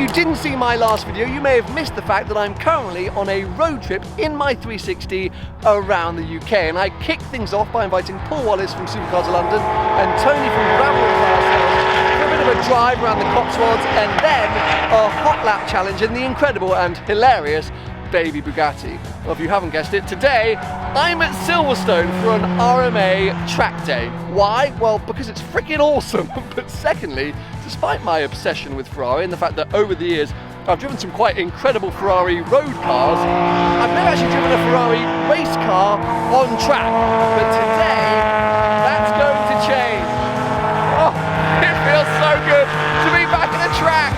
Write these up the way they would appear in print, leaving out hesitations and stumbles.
you didn't see my last video, you may have missed the fact that I'm currently on a road trip in my 360 around the UK, and I kicked things off by inviting Paul Wallace from Supercars of London and Tony from Gravel for a bit of a drive around the Cotswolds, and then a hot lap challenge in the incredible and hilarious Baby Bugatti. Well, if you haven't guessed it, today I'm at Silverstone for an RMA track day. Why? Well, because it's freaking awesome. But secondly, despite my obsession with Ferrari and the fact that over the years I've driven some quite incredible Ferrari road cars, I've never actually driven a Ferrari race car on track. But today, that's going to change. Oh, it feels so good to be back at the track.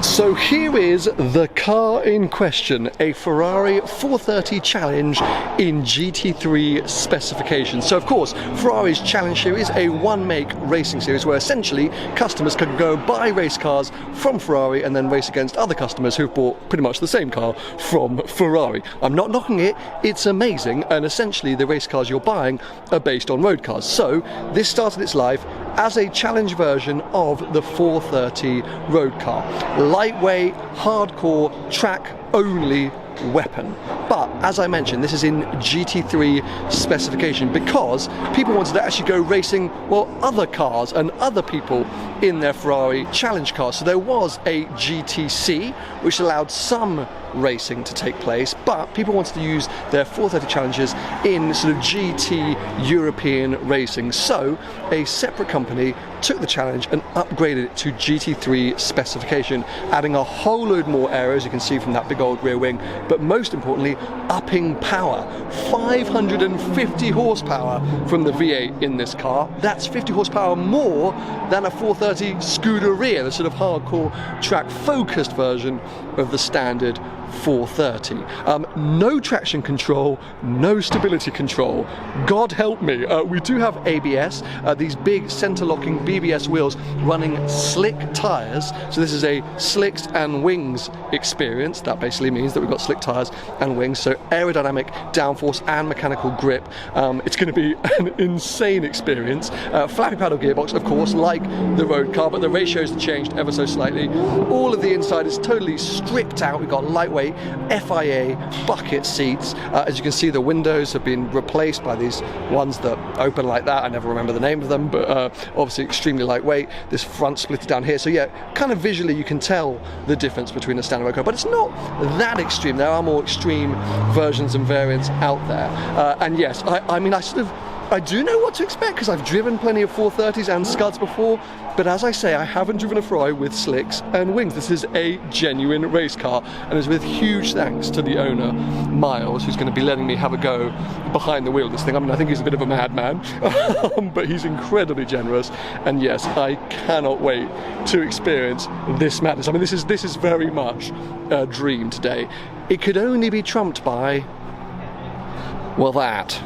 So here is the car in question, a Ferrari 430 Challenge in GT3 specification. So of course, Ferrari's Challenge Series, a one-make racing series where essentially customers can go buy race cars from Ferrari and then race against other customers who've bought pretty much the same car from Ferrari. I'm not knocking it, it's amazing, and essentially the race cars you're buying are based on road cars. So this started its life as a challenge version of the 430 road car. Lightweight, hardcore, track-only weapon. But as I mentioned, this is in GT3 specification because people wanted to actually go racing, well, other cars and other people in their Ferrari challenge cars. So there was a GTC which allowed some racing to take place, but people wanted to use their 430 challenges in sort of GT European racing. So a separate company took the challenge and upgraded it to GT3 specification, adding a whole load more aero, as you can see from that big old rear wing, but most importantly, upping power. 550 horsepower from the V8 in this car. That's 50 horsepower more than a 430 Scuderia, the sort of hardcore track-focused version of the standard 430. No traction control, no stability control. God help me. We do have ABS, these big center-locking BBS wheels running slick tyres. So this is a slicks and wings experience. That basically means that we've got slick tyres and wings, so aerodynamic downforce and mechanical grip. It's going to be an insane experience. Flappy paddle gearbox, of course, like the road car, but the ratios have changed ever so slightly. All of the inside is totally stripped out. We've got lightweight FIA bucket seats. As you can see, the windows have been replaced by these ones that open like that. I never remember the name of them, but obviously extremely lightweight. This front splitter down here, so yeah, kind of visually you can tell the difference between a standard road car, but it's not that extreme. There are more extreme versions and variants out there. And yes, I mean, I do know what to expect because I've driven plenty of 430s and Scuds before, but as I say, I haven't driven a Ferrari with slicks and wings. This is a genuine race car, and it's with huge thanks to the owner, Myles, who's going to be letting me have a go behind the wheel of this thing. I mean, I think he's a bit of a madman, but he's incredibly generous, and yes, I cannot wait to experience this madness. I mean, this is very much a dream today. It could only be trumped by, well, that.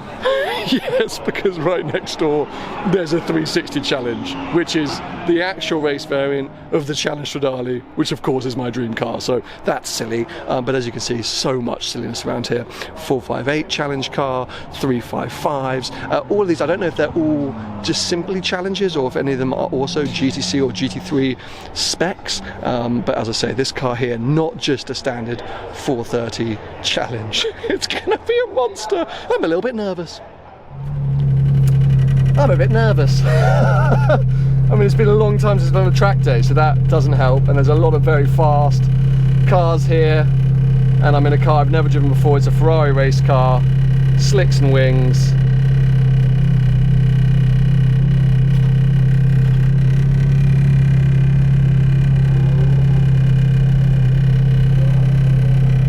Yes, because right next door there's a 360 Challenge, which is the actual race variant of the Challenge Stradale, which of course is my dream car, so that's silly. But as you can see, so much silliness around here. 458 Challenge car, 355s, all of these, I don't know if they're all just simply challenges or if any of them are also GTC or GT3 specs, but as I say, this car here, not just a standard 430 Challenge. It's gonna be a monster. I'm a little bit nervous. I'm a bit nervous. I mean, it's been a long time since I've done a track day, so that doesn't help, and there's a lot of very fast cars here, and I'm in a car I've never driven before. It's a Ferrari race car, slicks and wings.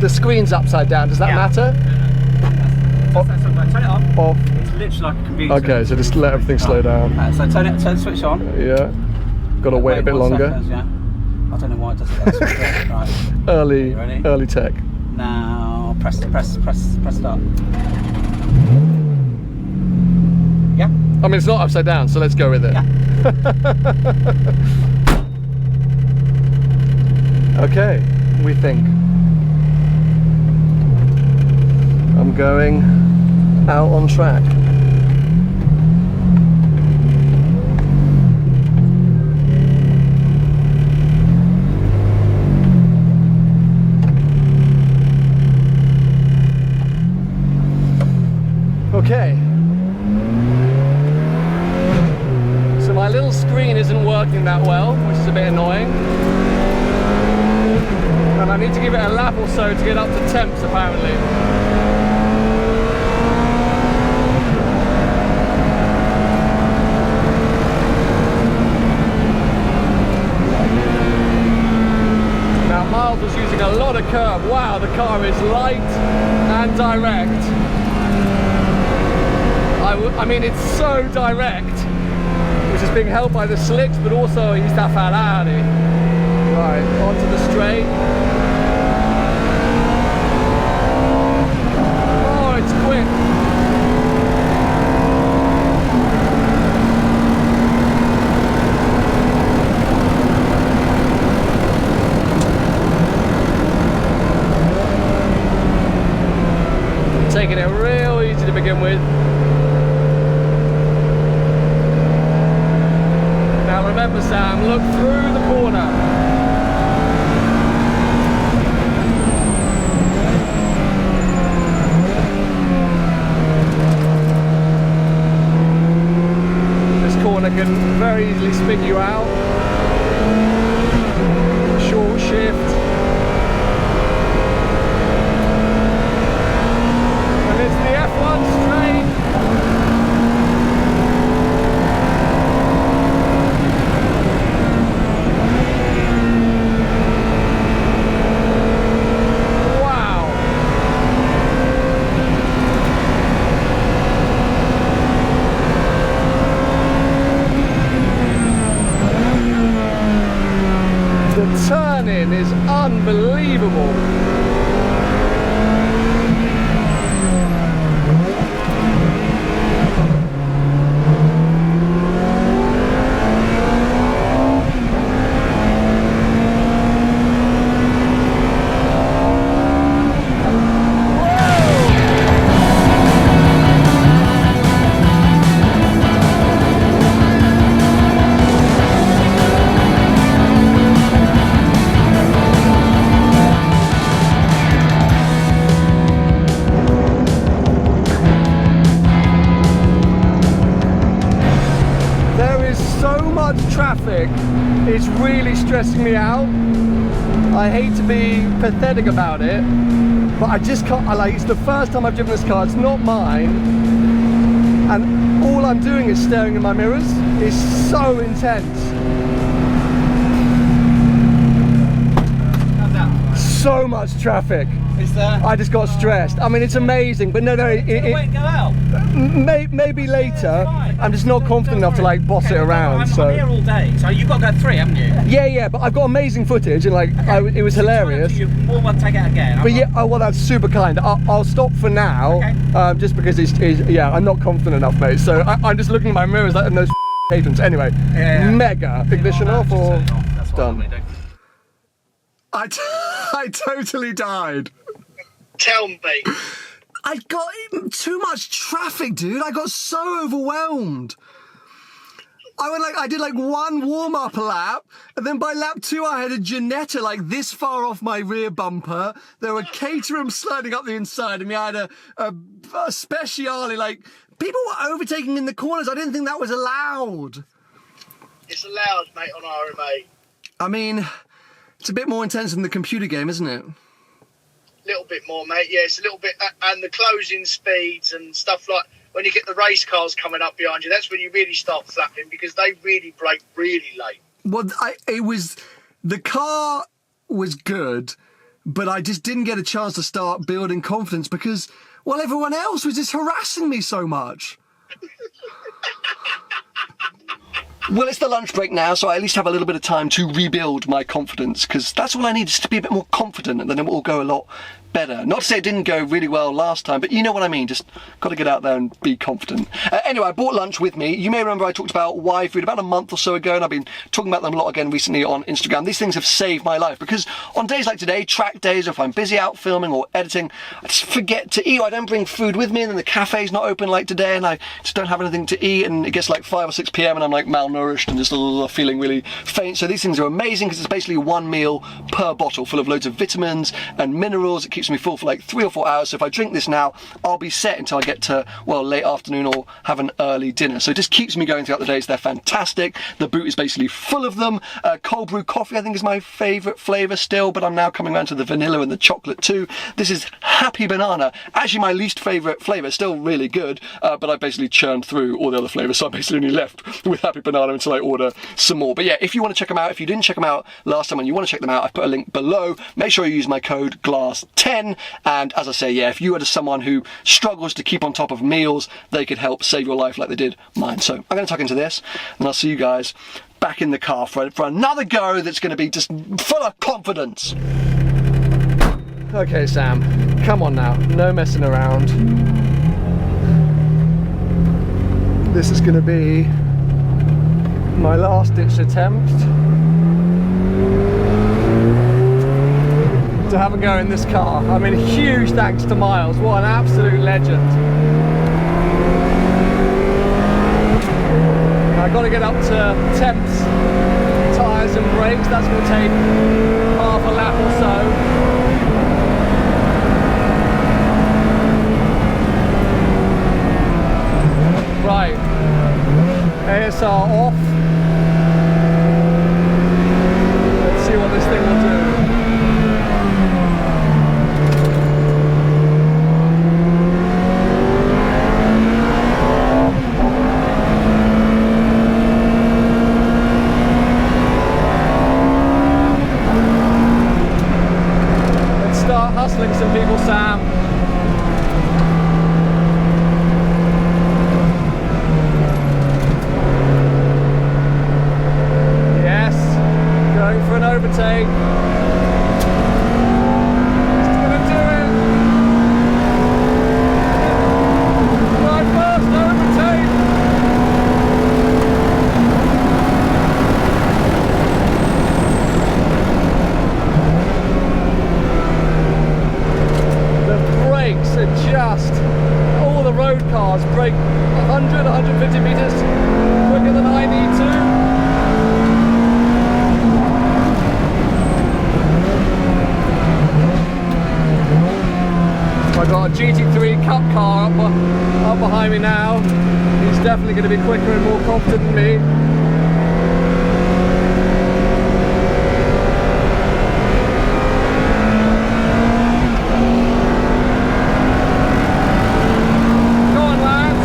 The screen's upside down, does that matter? Turn it on. Off. It's literally like a computer. Okay, so just let everything slow down. So turn the switch on. Yeah. Got to wait a bit longer. Seconds, yeah. I don't know why it does it. Right. Early tech. Now press start. Yeah. I mean, it's not upside down, so let's go with it. Yeah. Okay. we think. I'm going out on track. Okay. So my little screen isn't working that well, which is a bit annoying. And I need to give it a lap or so to get up to temps apparently. Now Myles was using a lot of curb. Wow, the car is light and direct. I mean, it's so direct, which is being helped by the slicks, but also he's that Ferrari. Right, onto the straight. Oh, it's quick. Taking it real easy to begin with. Now remember, Sam, look through the corner. This corner can very easily spin you out. Short shift. And it's the F1 straight. The turn-in is unbelievable. Traffic is really stressing me out. I hate to be pathetic about it, but I just can't. It's the first time I've driven this car. It's not mine, and all I'm doing is staring in my mirrors. It's so intense. So much traffic. Is there? I just got stressed. I mean, it's amazing, but no, Wait, go out. Maybe later. I'm just not confident enough to like boss it around. I'm here all day, so you've got to go 3, haven't you? Yeah, but I've got amazing footage, and like it was hilarious. You will want to take it again. But yeah, oh well, that's super kind. I'll stop for now, Okay. just because yeah, I'm not confident enough, mate. So I'm just looking in my mirrors like those patrons. Anyway, mega ignition off or That's what done. I do. I totally died. Tell me. I got too much traffic, dude. I got so overwhelmed. I did like one warm-up lap, and then by lap 2 I had a Ginetta like this far off my rear bumper. There were Caterham sliding up the inside, and I had a Speciale, like, people were overtaking in the corners. I didn't think that was allowed. It's allowed, mate, on RMA. I mean, it's a bit more intense than the computer game, isn't it? A little bit more, mate. Yeah, it's a little bit, and the closing speeds and stuff like when you get the race cars coming up behind you. That's when you really start flapping because they really brake really late. Well, the car was good, but I just didn't get a chance to start building confidence because, well, everyone else was just harassing me so much. Well, it's the lunch break now, so I at least have a little bit of time to rebuild my confidence, because that's all I need, is to be a bit more confident, and then it will all go a lot better. Not to say it didn't go really well last time, but you know what I mean, just got to get out there and be confident. Anyway, I brought lunch with me. You may remember I talked about Y food about a month or so ago, and I've been talking about them a lot again recently on Instagram. These things have saved my life, because on days like today, track days, or if I'm busy out filming or editing, I just forget to eat. I don't bring food with me, and then the cafe's not open like today, and I just don't have anything to eat, and it gets like 5 or 6 p.m. and I'm like malnourished and just feeling really faint. So these things are amazing, because it's basically one meal per bottle full of loads of vitamins and minerals. It keeps me full for like 3 or 4 hours. So if I drink this now, I'll be set until I get to, well, late afternoon or have an early dinner. So it just keeps me going throughout the days. They're fantastic. The boot is basically full of them. Cold brew coffee, I think, is my favourite flavour still, but I'm now coming around to the vanilla and the chocolate too. This is happy banana, actually my least favourite flavour. Still really good, but I basically churned through all the other flavours, so I'm basically only left with happy banana until I order some more. But yeah, if you want to check them out, if you didn't check them out last time and you want to check them out, I've put a link below. Make sure you use my code GLASS10, and as I say, yeah, if you are just someone who struggles to keep on top of meals, they could help save your life like they did mine. So I'm going to tuck into this, and I'll see you guys back in the car for another go that's going to be just full of confidence. Okay, Sam, come on now, no messing around. This is going to be my last ditch attempt to have a go in this car. I mean, huge thanks to Myles, what an absolute legend. I've got to get up to temps, tyres and brakes. That's going to take half a lap or so. Right, ASR off. Let's see what this thing will do. Let's start hustling some people, Sam. For an overtake. It's gonna do it. My first overtake. The brakes are just, all the road cars brake 100, 150 meters quicker than I need to. I've got a GT3 Cup car up behind me now. He's definitely going to be quicker and more confident than me. Go on, lads.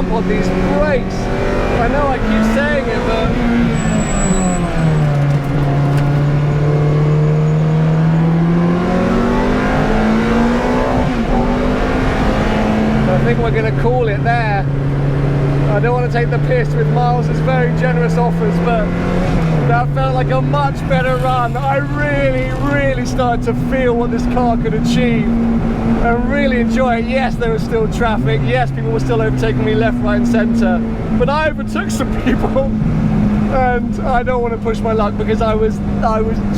On these brakes, I know I keep saying it, but I think we're going to call it there. I don't want to take the piss with Myles' very generous offers, but that felt like a much better run. I really started to feel what this car could achieve and really enjoy it. Yes, there was still traffic. Yes, people were still overtaking me left, right and centre. But I overtook some people, and I don't want to push my luck because I was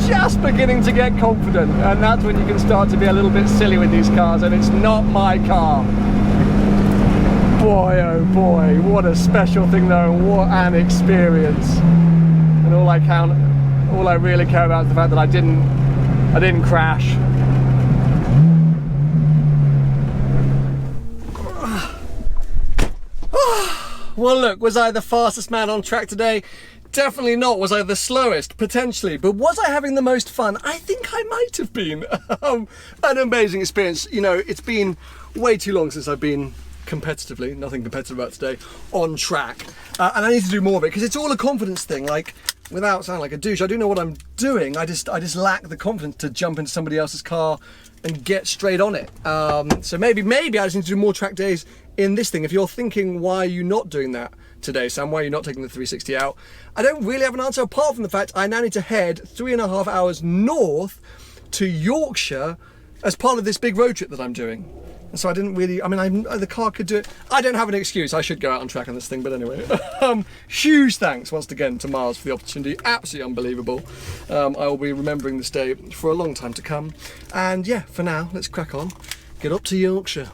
just beginning to get confident, and that's when you can start to be a little bit silly with these cars, and it's not my car. Boy, oh boy, what a special thing though, and what an experience. And all I really care about is the fact that I didn't crash. Well, look, was I the fastest man on track today? Definitely not. Was I the slowest? Potentially. But was I having the most fun? I think I might have been. An amazing experience. You know, it's been way too long since I've been competitively, nothing competitive about today, on track. And I need to do more of it because it's all a confidence thing. Like, without sounding like a douche, I do know what I'm doing. I just lack the confidence to jump into somebody else's car and get straight on it. So maybe I just need to do more track days in this thing. If you're thinking, why are you not doing that today, Sam? Why are you not taking the 360 out? I don't really have an answer apart from the fact I now need to head 3.5 hours north to Yorkshire as part of this big road trip that I'm doing. And so I didn't really, the car could do it. I don't have an excuse. I should go out on track on this thing, but anyway. Huge thanks once again to Myles for the opportunity. Absolutely unbelievable. I will be remembering this day for a long time to come. And yeah, for now, let's crack on. Get up to Yorkshire.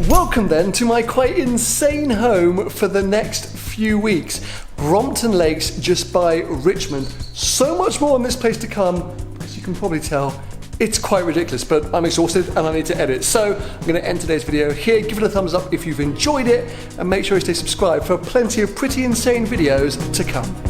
Welcome then to my quite insane home for the next few weeks. Brompton Lakes just by Richmond. So much more on this place to come, as you can probably tell. It's quite ridiculous, but I'm exhausted and I need to edit. So I'm going to end today's video here. Give it a thumbs up if you've enjoyed it, and make sure you stay subscribed for plenty of pretty insane videos to come.